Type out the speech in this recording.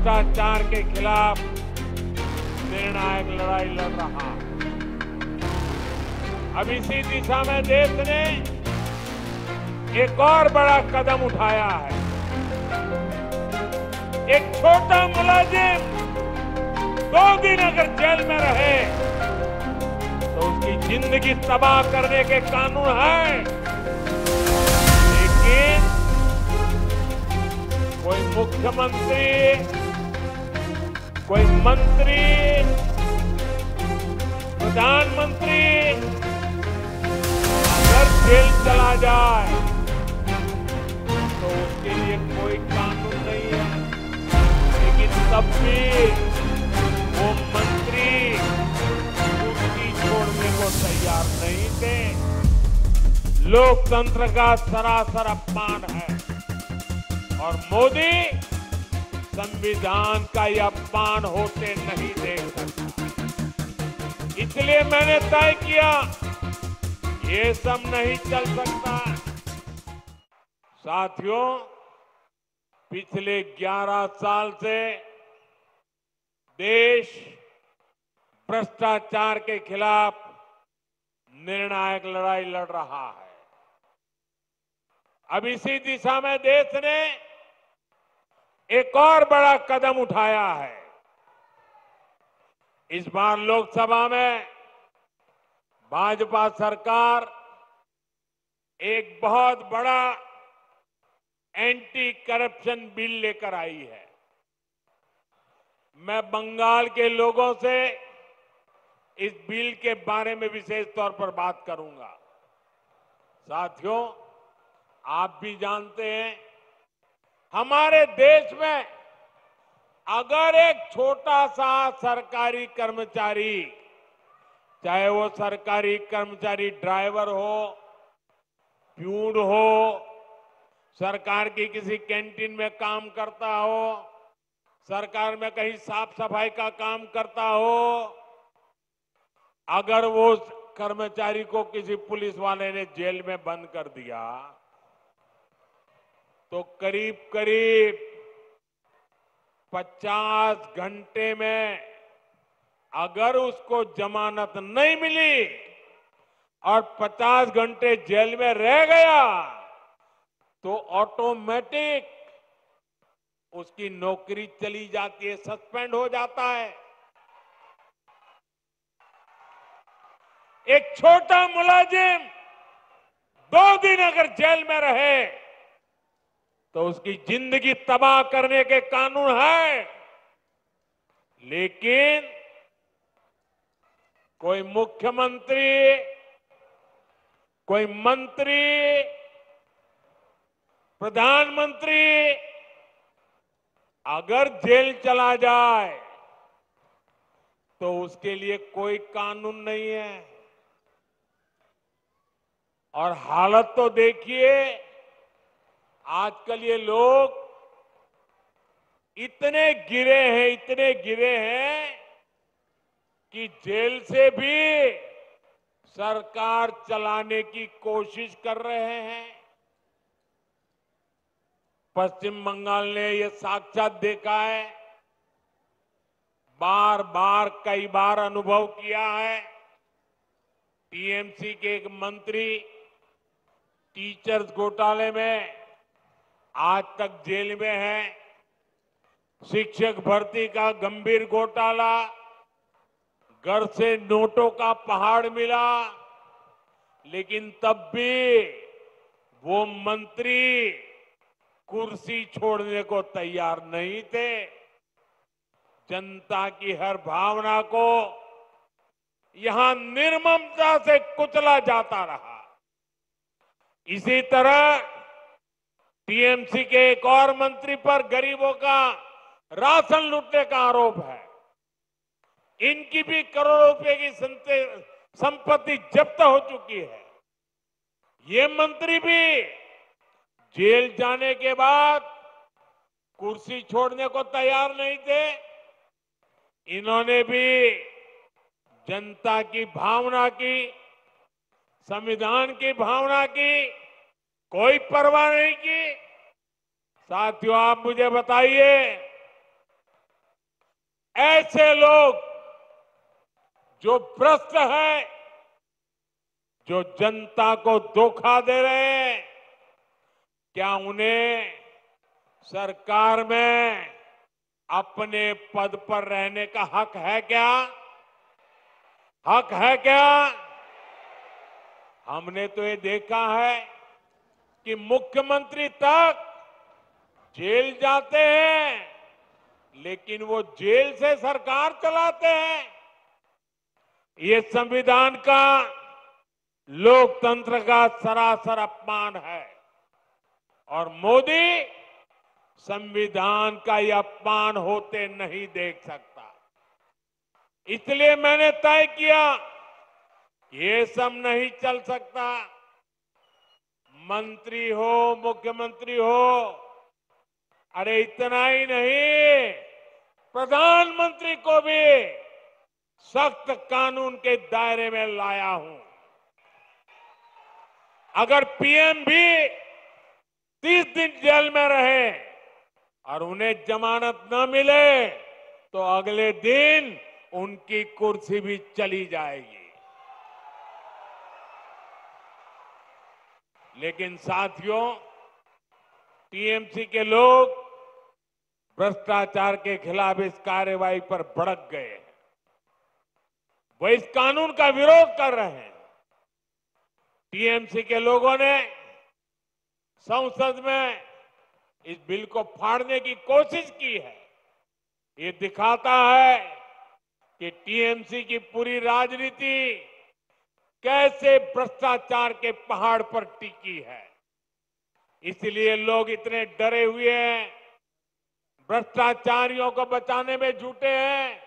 भ्रष्टाचार के खिलाफ निर्णायक लड़ाई लड़ रहा है। अब इसी दिशा में देश ने एक और बड़ा कदम उठाया है। एक छोटा मुलाजिम 2 दिन अगर जेल में रहे तो उसकी जिंदगी तबाह करने के कानून हैं, लेकिन कोई मुख्यमंत्री, कोई मंत्री, प्रधानमंत्री अगर जेल चला जाए तो उसके लिए कोई कानून नहीं है, लेकिन तब भी वो मंत्री कुर्सी छोड़ने को तैयार नहीं थे। लोकतंत्र का सरासर अपमान है और मोदी संविधान का यह अपमान होते नहीं देख सकता। इसलिए मैंने तय किया ये सब नहीं चल सकता। साथियों, पिछले 11 साल से देश भ्रष्टाचार के खिलाफ निर्णायक लड़ाई लड़ रहा है। अब इसी दिशा में देश ने एक और बड़ा कदम उठाया है। इस बार लोकसभा में भाजपा सरकार एक बहुत बड़ा एंटी करप्शन बिल लेकर आई है। मैं बंगाल के लोगों से इस बिल के बारे में विशेष तौर पर बात करूंगा। साथियों, आप भी जानते हैं हमारे देश में अगर एक छोटा सा सरकारी कर्मचारी, चाहे वो सरकारी कर्मचारी ड्राइवर हो, प्यून हो, सरकार की किसी कैंटीन में काम करता हो, सरकार में कहीं साफ सफाई का काम करता हो, अगर वो कर्मचारी को किसी पुलिस वाले ने जेल में बंद कर दिया तो करीब करीब 50 घंटे में अगर उसको जमानत नहीं मिली और 50 घंटे जेल में रह गया तो ऑटोमेटिक उसकी नौकरी चली जाती है, सस्पेंड हो जाता है। एक छोटा मुलाजिम 2 दिन अगर जेल में रहे तो उसकी जिंदगी तबाह करने के कानून हैं, लेकिन कोई मुख्यमंत्री, कोई मंत्री, प्रधानमंत्री अगर जेल चला जाए तो उसके लिए कोई कानून नहीं है। और हालत तो देखिए, आजकल ये लोग इतने गिरे हैं कि जेल से भी सरकार चलाने की कोशिश कर रहे हैं। पश्चिम बंगाल ने ये साक्षात देखा है, बार बार कई बार अनुभव किया है। टीएमसी के एक मंत्री टीचर्स घोटाले में आज तक जेल में है। शिक्षक भर्ती का गंभीर घोटाला, घर से नोटों का पहाड़ मिला, लेकिन तब भी वो मंत्री कुर्सी छोड़ने को तैयार नहीं थे। जनता की हर भावना को यहां निर्ममता से कुचला जाता रहा। इसी तरह टीएमसी के एक और मंत्री पर गरीबों का राशन लूटने का आरोप है। इनकी भी करोड़ों रुपए की संपत्ति जब्त हो चुकी है। ये मंत्री भी जेल जाने के बाद कुर्सी छोड़ने को तैयार नहीं थे। इन्होंने भी जनता की भावना की, संविधान की भावना की कोई परवाह नहीं की। साथियों, आप मुझे बताइए, ऐसे लोग जो भ्रष्ट है, जो जनता को धोखा दे रहे हैं, क्या उन्हें सरकार में अपने पद पर रहने का हक है क्या? हक है क्या? हमने तो ये देखा है कि मुख्यमंत्री तक जेल जाते हैं, लेकिन वो जेल से सरकार चलाते हैं। ये संविधान का, लोकतंत्र का सरासर अपमान है और मोदी संविधान का ये अपमान होते नहीं देख सकता। इसलिए मैंने तय किया ये सब नहीं चल सकता। मंत्री हो, मुख्यमंत्री हो, अरे इतना ही नहीं, प्रधानमंत्री को भी सख्त कानून के दायरे में लाया हूं। अगर पीएम भी 30 दिन जेल में रहे और उन्हें जमानत न मिले तो अगले दिन उनकी कुर्सी भी चली जाएगी। लेकिन साथियों, टीएमसी के लोग भ्रष्टाचार के खिलाफ इस कार्रवाई पर भड़क गए हैं। वो इस कानून का विरोध कर रहे हैं। टीएमसी के लोगों ने संसद में इस बिल को फाड़ने की कोशिश की है। ये दिखाता है कि टीएमसी की पूरी राजनीति कैसे भ्रष्टाचार के पहाड़ पर टिकी है। इसलिए लोग इतने डरे हुए हैं, भ्रष्टाचारियों को बचाने में जुटे हैं